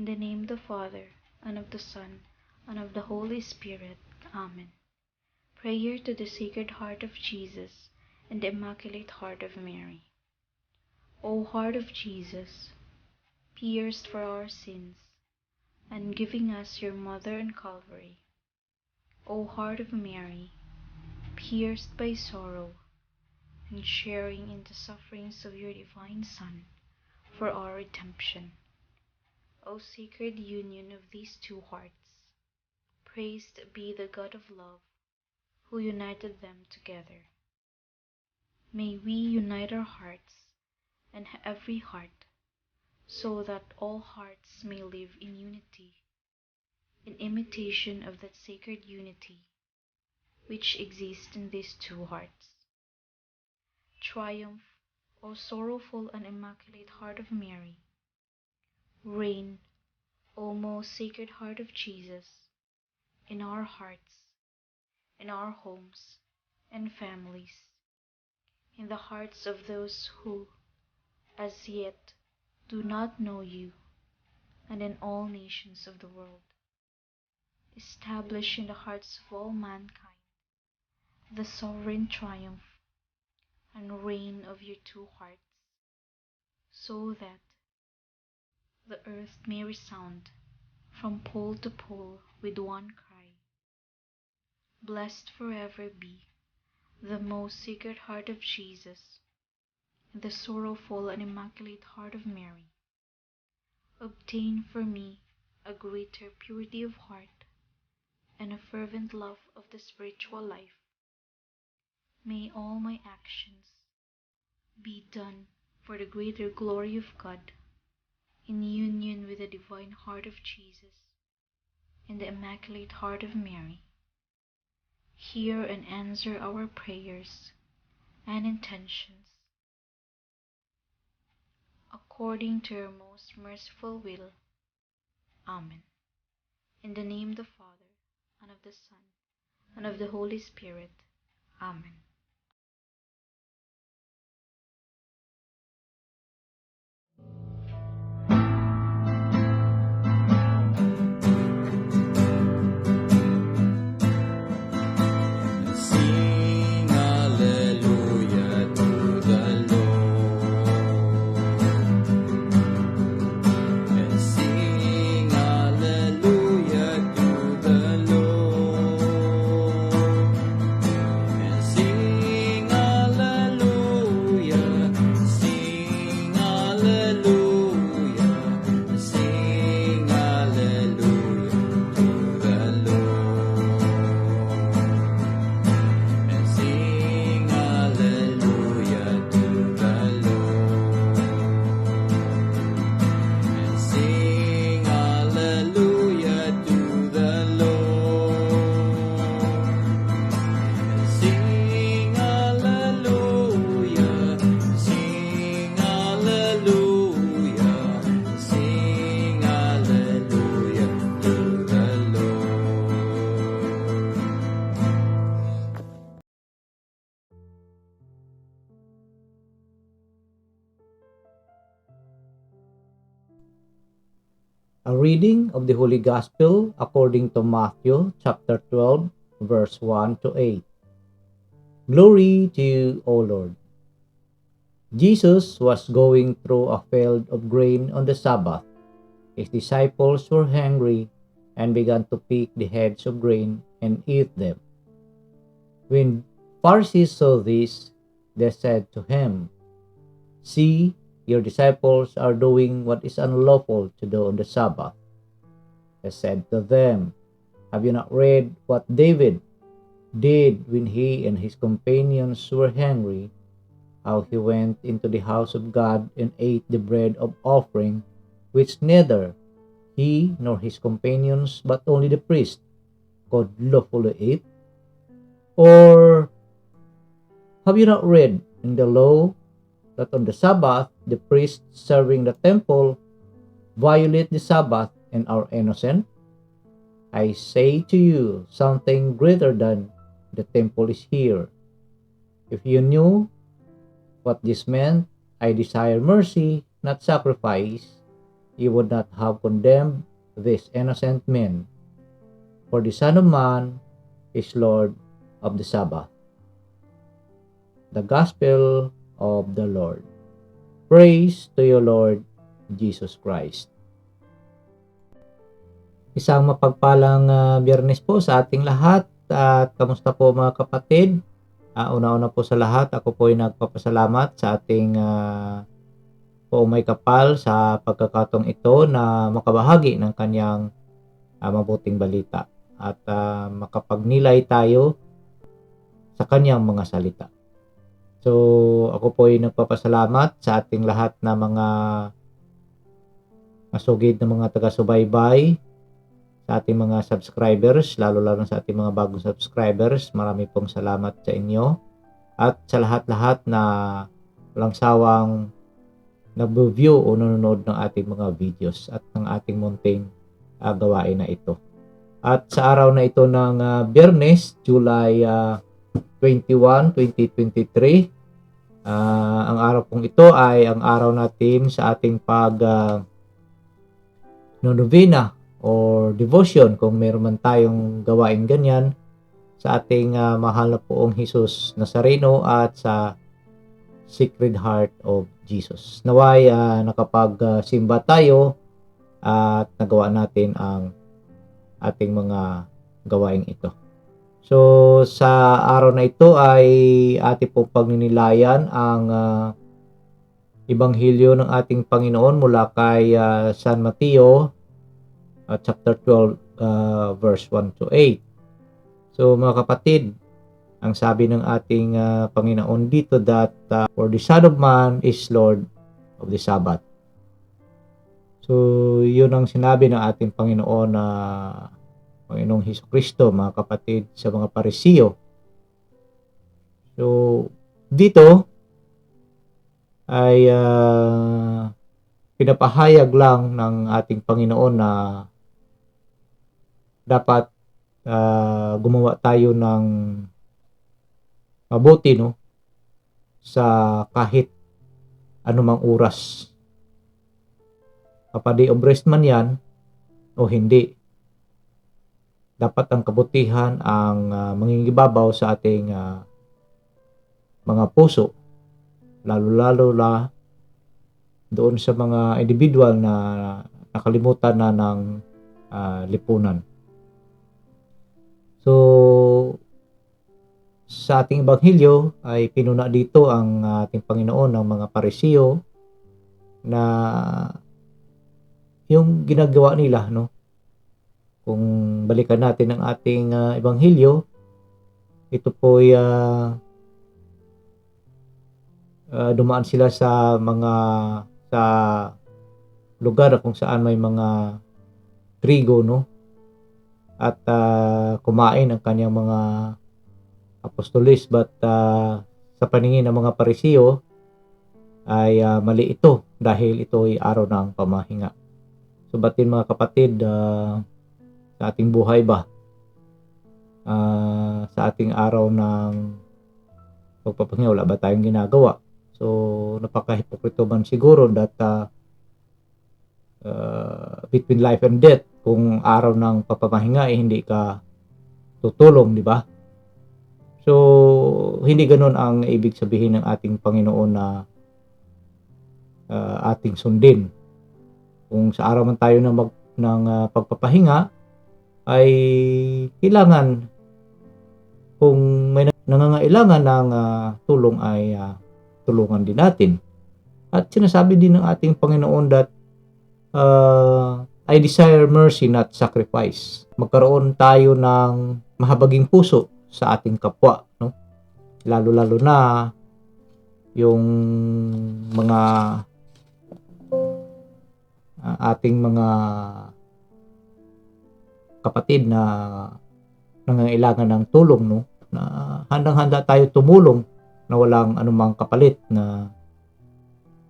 the name of the Father, and of the Son, and of the Holy Spirit. Amen. Prayer to the Sacred Heart of Jesus and the Immaculate Heart of Mary. O Heart of Jesus, pierced for our sins, and giving us your Mother in Calvary. O Heart of Mary, pierced by sorrow, and sharing in the sufferings of your divine Son for our redemption. O sacred union of these two hearts, praised be the God of love, who united them together. May we unite our hearts and every heart, so that all hearts may live in unity, in imitation of that sacred unity which exists in these two hearts. Triumph, O sorrowful and immaculate Heart of Mary. Reign, O most Sacred Heart of Jesus, in our hearts, in our homes and families, in the hearts of those who, as yet, do not know you, and in all nations of the world. Establish in the hearts of all mankind the sovereign triumph and reign of your two hearts, so that the earth may resound from pole to pole with one cry. Blessed forever be the most Sacred Heart of Jesus, and the sorrowful and immaculate Heart of Mary. Obtain for me a greater purity of heart and a fervent love of the spiritual life. May all my actions be done for the greater glory of God, in union with the divine Heart of Jesus and the Immaculate Heart of Mary. Hear and answer our prayers and intentions, according to your most merciful will. Amen. In the name of the Father, and of the Son, and of the Holy Spirit. Amen. Sing hallelujah to the Lord, and sing hallelujah to the Lord, and sing hallelujah, sing hallelujah, sing hallelujah to the Lord. And sing hallelujah to the Lord. And sing hallelujah to the Lord. And sing hallelujah, sing hallelujah, sing hallelujah to the Lord. A reading of the Holy Gospel according to Matthew chapter 12, verse 1 to 8. Glory to you, O Lord. Jesus was going through a field of grain on the Sabbath. His disciples were hungry and began to pick the heads of grain and eat them. When Pharisees saw this, they said to him, "See, your disciples are doing what is unlawful to do on the Sabbath." He said to them, "Have you not read what David did when he and his companions were hungry, how he went into the house of God and ate the bread of offering, which neither he nor his companions, but only the priest, could lawfully eat? Or have you not read in the law that on the Sabbath the priests serving the temple violate the Sabbath and are innocent? I say to you, something greater than the temple is here. If you knew what this meant, I desire mercy, not sacrifice, you would not have condemned these innocent men. For the Son of Man is Lord of the Sabbath. The Gospel of the Lord. Praise to you, Lord Jesus Christ. Isang mapagpalang Biyernes po sa ating lahat. At kamusta po mga kapatid? Una-una po sa lahat, ako po ay nagpapasalamat sa ating poong may kapal sa pagkakataong ito na makabahagi ng kanyang mabuting balita at makapagnilay tayo sa kanyang mga salita. So, ako po ay nagpapasalamat sa ating lahat na mga masugid na mga taga-subaybay, sa ating mga subscribers, lalo-lalo sa ating mga bagong subscribers. Marami pong salamat sa inyo. At sa lahat-lahat na walang sawang nag-view o nanonood ng ating mga videos at ng ating munting gawain na ito. At sa araw na ito ng Biyernes, July 21, 2023, ang araw pong ito ay ang araw natin sa ating novena or devotion, kung meron man tayong gawain ganyan, sa ating mahal na poong Jesus Nazareno at sa Sacred Heart of Jesus. Naway nakapagsimba tayo at nagawa natin ang ating mga gawain ito. So sa araw na ito ay ating pong pagninilayan ang Ebanghelyo ng ating Panginoon mula kay San Mateo chapter 12 verse 1 to 8. So mga kapatid, ang sabi ng ating Panginoon dito that for the Son of Man is Lord of the Sabbath. So yun ang sinabi ng ating Panginoon na Panginoong Hesukristo, mga kapatid, sa mga Parisiyo. So dito ay pinapahayag lang ng ating Panginoon na dapat gumawa tayo ng mabuti, no, sa kahit anumang oras. Kapag day of rest man yan o hindi, dapat ang kabutihan ang mangingibabaw sa ating mga puso, lalo-lalo na doon sa mga individual na nakalimutan na ng lipunan. So sa ating Ebanghelyo ay pinuna dito ang ating Panginoon ng mga Parisiyo na yung ginagawa nila, no? Kung balikan natin ang ating Ebanghelyo, ito po ay dumaan sila sa lugar kung saan may mga trigo, no? At kumain ang kanyang mga apostolis, but sa paningin ng mga Parisiyo ay mali ito dahil ito ay araw ng pamahinga. So batin mga kapatid, sa ating buhay ba, sa ating araw ng pagpapahinga, wala ba tayong ginagawa? So napaka-hipokrito man siguro that between life and death, kung araw ng papamahinga hindi ka tutulong, di ba? So hindi ganoon ang ibig sabihin ng ating Panginoon na ating sundin. Kung sa araw man tayo ng pagpapahinga, ay kailangan, kung may nangangailangan ng tulong ay tulungan din natin. At sinasabi din ng ating Panginoon that I desire mercy not sacrifice. Magkaroon tayo ng mahabaging puso sa ating kapwa, no? Lalo-lalo na yung mga ating mga kapatid na nangangailangan ng tulong, no? Na handang-handa tayo tumulong na walang anumang kapalit, na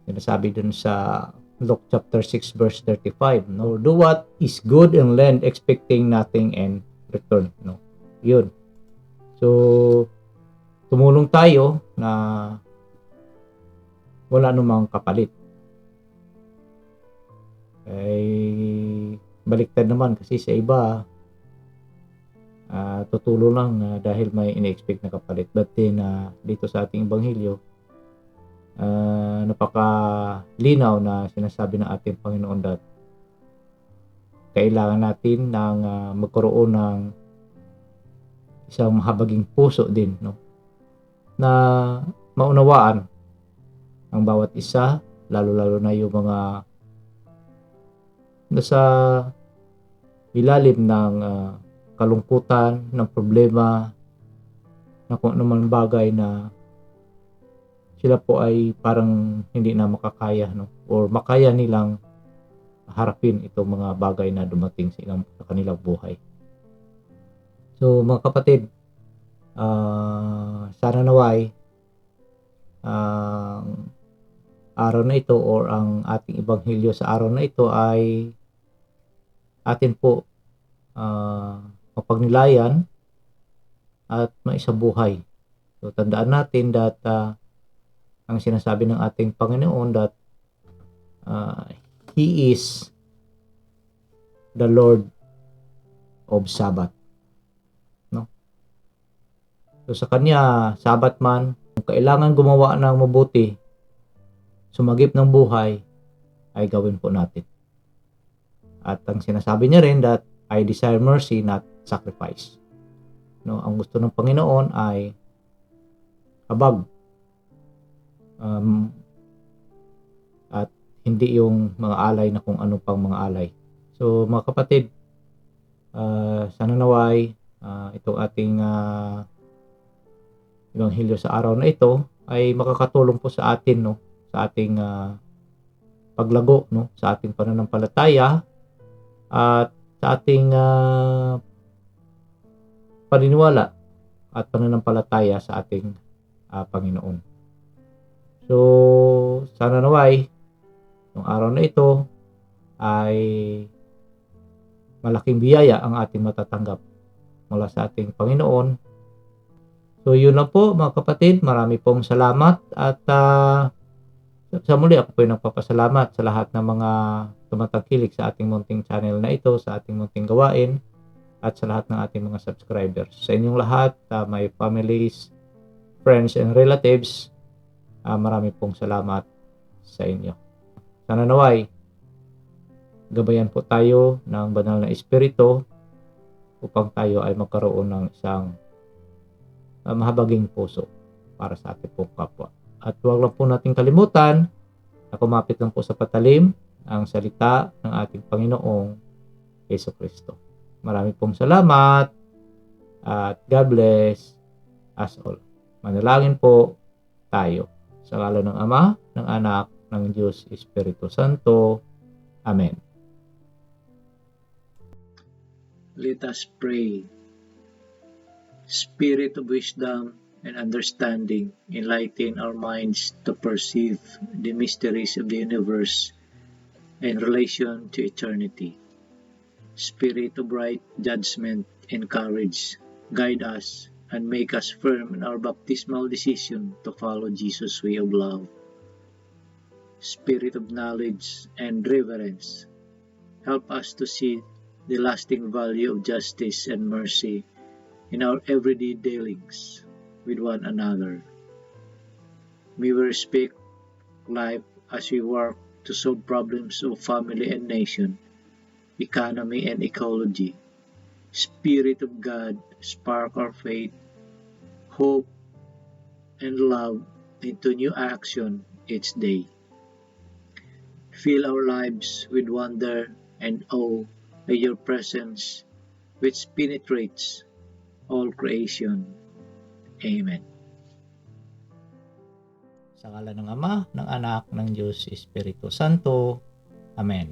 sinasabi dun sa Luke chapter 6 verse 35, no? Do what is good and lend expecting nothing in return, no? Yun. So tumulong tayo na wala namang kapalit. ay baliktad naman kasi sa iba tutulo lang dahil may in-expect na kapalit. But then dito sa ating ebanghelyo, napakalinaw na sinasabi ng ating Panginoon that kailangan natin ng magkaroon ng isang mahabaging puso din, no, na maunawaan ang bawat isa, lalo-lalo na yung mga nasa ilalim ng kalungkutan, ng problema, na kung anumang bagay na sila po ay parang hindi na makakaya, no, or makaya nilang harapin itong mga bagay na dumating sa kanilang buhay. So mga kapatid, sana naway ang araw na ito or ang ating ebanghelyo sa araw na ito ay atin po mapagnilayan at maisabuhay. So tandaan natin that ang sinasabi ng ating Panginoon that He is the Lord of Sabbath. No? So sa Kanya, Sabbath man, kung kailangan gumawa ng mabuti, sumagip ng buhay, ay gawin po natin. At ang sinasabi niya rin that I desire mercy, not sacrifice. No, ang gusto ng Panginoon ay habag. At hindi yung mga alay na kung ano pang mga alay. So mga kapatid, sana naway itong ating ebanghelyo sa araw na ito ay makakatulong po sa atin, no, sa ating paglago, no, sa ating pananampalataya at sa ating paniniwala at pananampalataya sa ating Panginoon. So sana naway yung araw na ito ay malaking biyaya ang ating matatanggap mula sa ating Panginoon. So yun lang po mga kapatid, marami pong salamat at sa muli ako po ay nagpapasalamat sa lahat ng mga tumatangkilik sa ating munting channel na ito, sa ating munting gawain at sa lahat ng ating mga subscribers. Sa inyong lahat, my families, friends and relatives, marami pong salamat sa inyo. Sana naway gabayan po tayo ng banal na espiritu upang tayo ay magkaroon ng isang mahabaging puso para sa ating pong kapwa. At huwag lang po natin kalimutan na kumapit lang po sa patalim ang salita ng ating Panginoong Jesucristo. Marami pong salamat at God bless us all. Manalangin po tayo sa ngalan ng Ama, ng Anak, ng Diyos Espiritu Santo. Amen. Let us pray. Spirit of wisdom and understanding, enlighten our minds to perceive the mysteries of the universe in relation to eternity. Spirit of right judgment and courage, guide us and make us firm in our baptismal decision to follow Jesus' way of love. Spirit of knowledge and reverence, help us to see the lasting value of justice and mercy in our everyday dealings with one another. May we respect life as we work to solve problems of family and nation, economy and ecology. Spirit of God, spark our faith, hope, and love into new action each day. Fill our lives with wonder and awe by your presence, which penetrates all creation. Amen. Sa ngalan ng Ama, ng Anak, ng Diyos Espiritu Santo. Amen.